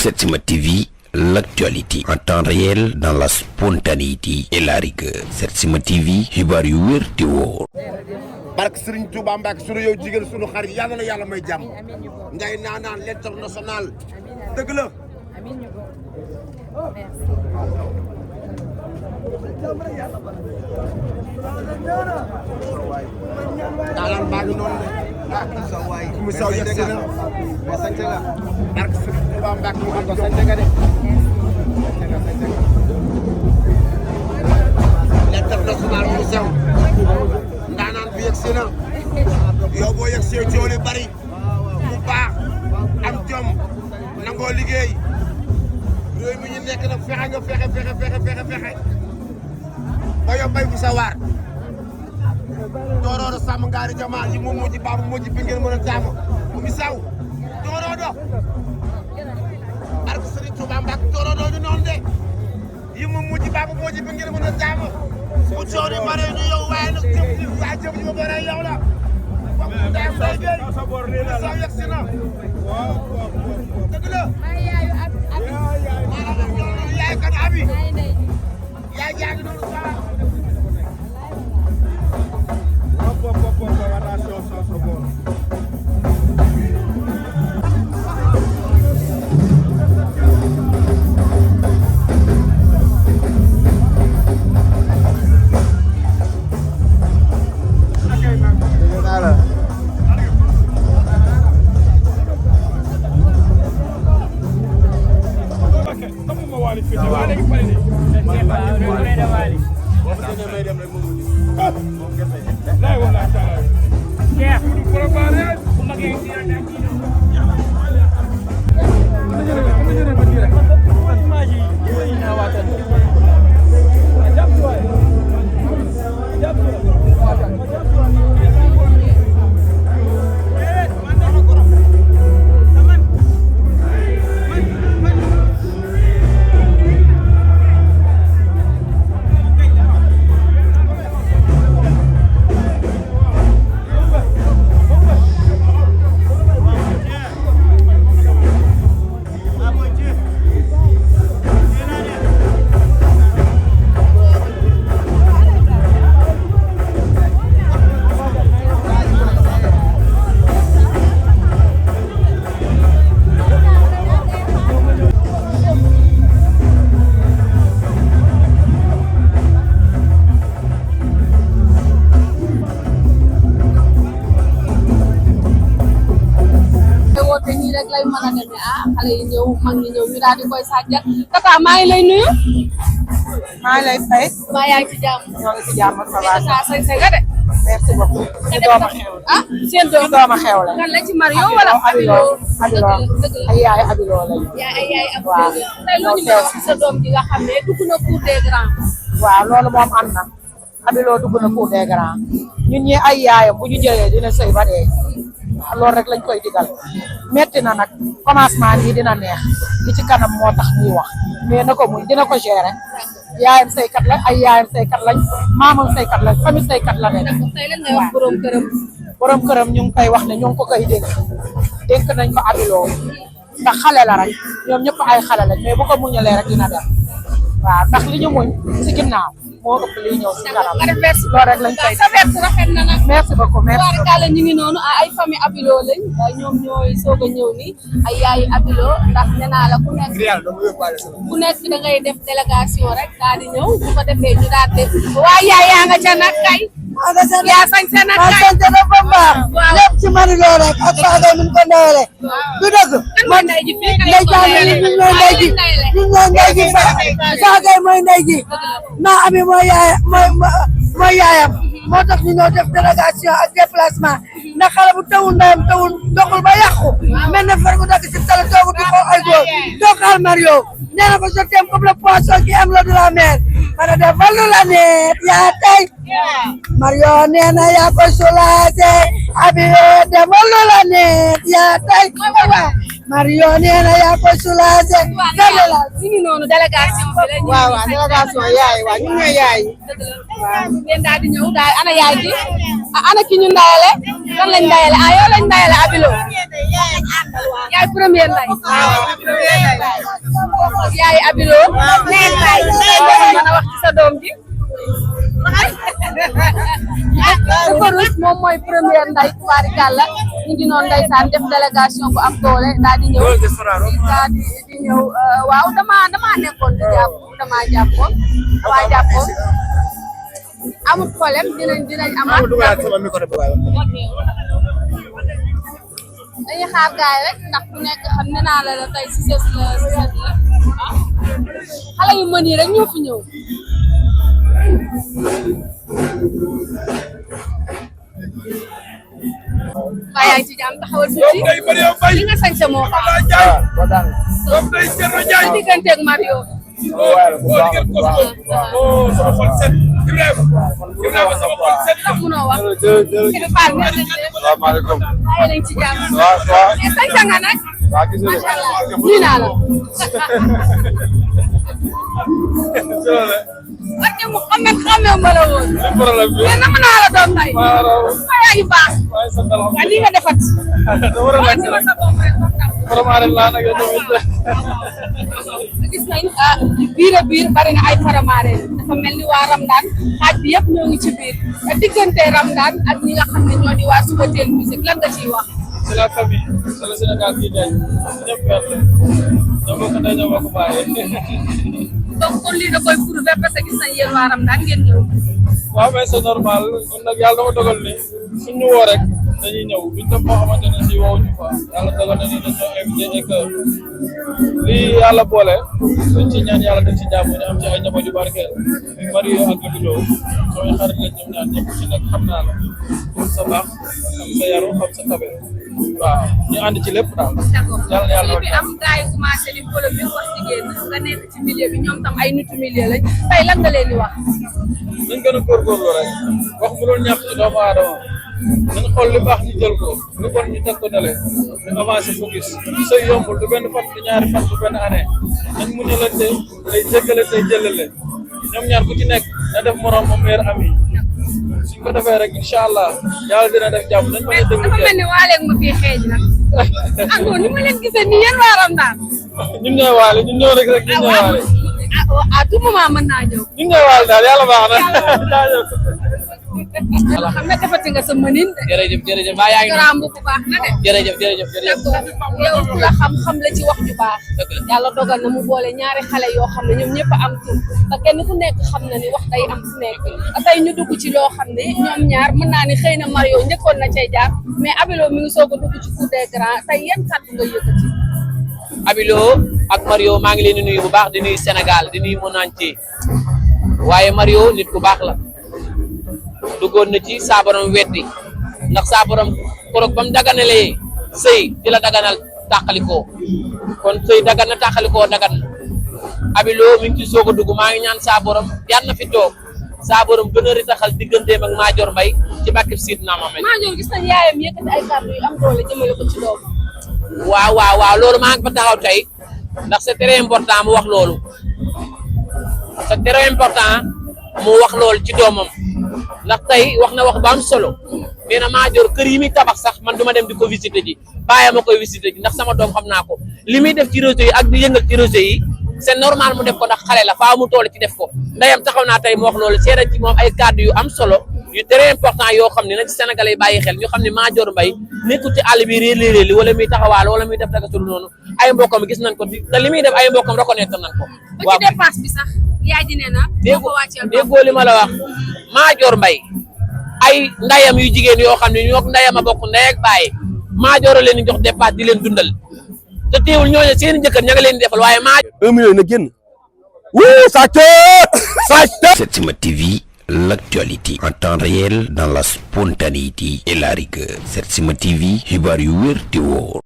Setsima TV, l'actualité en temps réel dans la spontanéité et la rigueur. Setsima TV, xibaar yu wér te wóor. barke Serigne Touba Mbacke sunu yow jigéen sunu xarit yàlla na yàlla may jàmm ngay naanaan l'international dëgg la. daanaan baa ngi noonu de mu saw yegg si na barke Serigne Touba Mbacke mu ko sant nga de l'international mu saw ndaanaan bi yegg si na yow boo yegg see joole bari mu baax am jom nangoo liggéey réew mi ñu nekk nag fexe nga fexe ba yow bay bu sa waar dooroodo sàmm ngaari jama yi moom moo ci baabu moo ci bi ngeen mën a jaamu mu ngi saw dooroodo barke Serigne Touba Mbacke dooroodo ñu noonu de yi moom moo ci baabu moo ci bi ngeen mën a jaamu bu coori bare ñu yow waaye nag jëm ji ma bare yow la fokk ndey mbay gay saw yegg si na dëgg la maanaam yaay kan abi yaay jaagi noonu sa lay mën a demee xale yi ñëw mag ñi ñëw ñu daal di koy sàjjat tata maa ngi lay nuyu. maa ngi lay fay. maa yaa ngi ci jàmm. ñoo ngi ci jàmm ça va. tata say say nga de. merci beaucoup. ci dooma xew la. seen dooma xew la. kan la ci Mario wala Abilo. ay yaay Abilo lañu. ay yaay Abilo. tey loolu ñu wax sa doom ji nga xam ne dugg na cour des grands. waaw loolu moom am na. Abilo dugg na cour des grands. ñun ñi ay yaayam bu ñu jëlee dina sëy ba dee. loolu rek lañ koy digal metti na nag commencement nii dina neex li ci kanam moo tax ñuy wax mais na ko muñ dina ko gérer yaayam saykat la ay yaayam saykat lañ maamam saykat lañ famille saykat la ne. tey lan ngay wax borom këram. borom këram ñu ngi koy wax ne ñu ngi ko koy dénk nañ ko Abilo ndax xale la rek ñoom ñëpp ay xale lañ mais bu ko muñalee rek dina dem waaw ndax li ñu muñ si ginnaaw moo ëpp liy ñëw si kanam loolu rek lañ koy sa verte rafet na nag. merci beaucoup merci beaucoup. waaw ñu ngi noonu ay famille Abilo lañ ñoom ñooy soog a ñëw ni ay yaayi Abilo ndax nee naa la ku nekk da ngay def délégation rek daal di ñëw bu ko defee ñu daal di waa yaay yaa nga ca nag kay. yaa sañ sa nag kay sant na ba baax lépp ci Mario rek ak Fatou mi ko ndeyale du dëgg man ndey ji fii ndey jàng ñun ñooy ndey ji ñun ñooy ndey ji Fatou mooy ndey ji maa ami mooy yaayam moo tax ñu ñoo def délégation ak déplacement ndax xale bu tawul ndeyam tawul doxul ba yàqu mel na far gu dagg ci tala toogu di ko ay góor doo xaar Mario nee na ko je t'aime comme le poisson qui aime l'eau de la mer mana defal lu la neex yaa tey Mario nee na yaa ko soulagé Abilo defal lu la neex yaa tey Mario nee na yaa koy soulager dëgg la ñu ngi noonu délégation bi la ñu waaw délégation yaay waaw ñun ñooy yaay ngeen daal di ñëw daal ana yaay ji ana ki ñu ndayale kan lañ ndayale yow lañ ndayale abilo yaay premier nday yaay abilo mën a wax ci sa doom ji Farouz moom mooy premier nday tubaarikàlla ñu ngi noonu ndeysaan def délégation bu am doole daal di ñëw di ñëw waaw dama nekkoon di jàpp dama jàppoon amul problème dinañ amaat dañuy xaar gaay rek ndax ku nekk xam ne naa la tey si ses la xale yu mën yi rek ñoo fi ñëw waaye yaa ngi ci jàmm taxawal tuuti li nga sañ sa moo xam sa digganteeg Mario sax munoo wax kii baal nga salaamaaleykum waaye lañ ci jàmm mais sañ sa nga nag macha allah nuyu naa la parce que mu xamee ma la woon mais nama naa la doon tey yaa ngi baax waa lii nga defat ci ma sa bopp rek gis nañ biir a biir bari na ay faramaare dafa mel ni waa Ramadaan xaaj bi yëpp ñoo ngi ci biir diggante Ramadaan ak ñi nga xam ne ñoo di waa Subatel musique lan nga ciy wax c'est la famille c'est le Sénégal qui gagne ñëpp perte ñoo bokk ndey ñoo bokk baay donc kon lii da koy prouver parce que gis nañ yéen waa Ramadaan ngeen ñëw waaw mais c'est normal ñun nag yàlla dafa dogal ni suñ ñu woo rek dañuy ñëw duñ dem foo xamante ne si woowuñu fa yàlla dogal na ni dañoo invité et que lii yàlla boole dañ ci ñaan yàlla dañ ci jàmm ñu am ci ay njaboot yu barkeel Mario ak Abilo samay xarit lañ ñoom ñaar ñëpp ci nekk xam naa la xam sa baax xam sa yaru xam sa tabe waaw ñu ànd ci lépp daal d'accord yàlla bi am gars yi commencé di polémique wax jigéen nga nekk ci milieu bi ñoom tam ay nitu milieu lañ tey lan nga leen di wax nañ gën a góorgóorlu rek wax mu doon ñàkk ci doomu aadama nañ xool li baax ñu jël ko lu bon ñu teg ko dale ñu avancé focus sëy yombul du benn fan du ñaari fan du benn année nañ muñalante day jéggale day jëlale ñoom ñaar ku ci nekk na def morom moom meilleur ami suñ ko defee rek incha allah yàlla dina def jàmm nañ ma déglu dafa mel ni waa léegi ma fii xeeñ nag encore ni ma leen gisee nii yéen waa Ramadaan ñun ñooy waale ñun ñëw rek ñun ñooy waale à tout moment mën naa ñëw ñun ñooy waale daal yàlla baax na jaajëf xam nga defati nga sa mënin de jërëjëf maa yaa ngi garaam bu baax na de jërëjëf yow ku la xam la ci wax ju baax yàlla dogal na mu boole ñaari xale yoo xam ne ñoom ñëpp am tur te kenn ku nekk xam na ni wax day am fu nekk tey ñu dugg ci loo xam ne ñoom ñaar mën naa ni xëy na Mario njëkkoon na cay jaar mais Abilo mi ngi soog a dugg ci cour des grands tey yan kàddu nga yëkkati Abilo ak Mario maa ngi leen di nuyu bu baax di nuyu Sénégal di nuyu monde entier waaye Mario nit ku baax la duggoon na ci saa borom weddi ndax saa borom korog ba mu daganalee sëy di la daganal tàqalikoo kon sëy dagan na tàqalikoo dagan na Abilo mi ngi ci soog a dugg maa ngi ñaan saa borom yàlla na fi toog saa borom gën a ritaxal digganteem ak Madior Mbaye ci bàkkib Sidna Mohamed. Madior gis nañ yaayam yëkkati ay kàddu yu am doole jëmale ko ci loolu. waaw loolu maa ngi fa taxaw tey ndax c'est très important mu wax loolu c'est très important mu wax loolu ci doomam ndax tey wax na wax ba am solo nee na Madior kër yi muy tabax sax man duma dem di ko visiter ji bàyyi ma koy visiter ji ndax sama doom xam naa ko li muy def ci réseau yi ak di yëngal ci réseau yi c'est normal mu def ko ndax xale la faaw mu toll ci def ko ndeyam taxaw naa tey mu wax loolu seede ci moom ay kàddu yu am solo yu très important yoo xam ne na ci Sénégalais yi bàyyi xel ñu xam ne Madior Mbaye nekkul ci àll bi réerli wala muy taxawaal wala muy def dagatul noonu ay mbokkam gis nañ ko te li muy def ay mbokkam reconnaître nañ ko. waaw ba ci dépense bi sax yaay ji nee na. déggoo li ma la wax Madior Mbaye ay ndayam yu jigéen yoo xam ne ñoo ndayam a bokk ndey ak baay Madior a leen di jox dépense di leen dundal te teewul ñooñu seen i jëkkër ña nga leen di defal waaye Madior. 1 million na génn. wuu sàcc. Setsima TV, l'actualité en temps réel dans la spontanéité et la rigueur. Setsima TV, xibaar yu wér te wóor.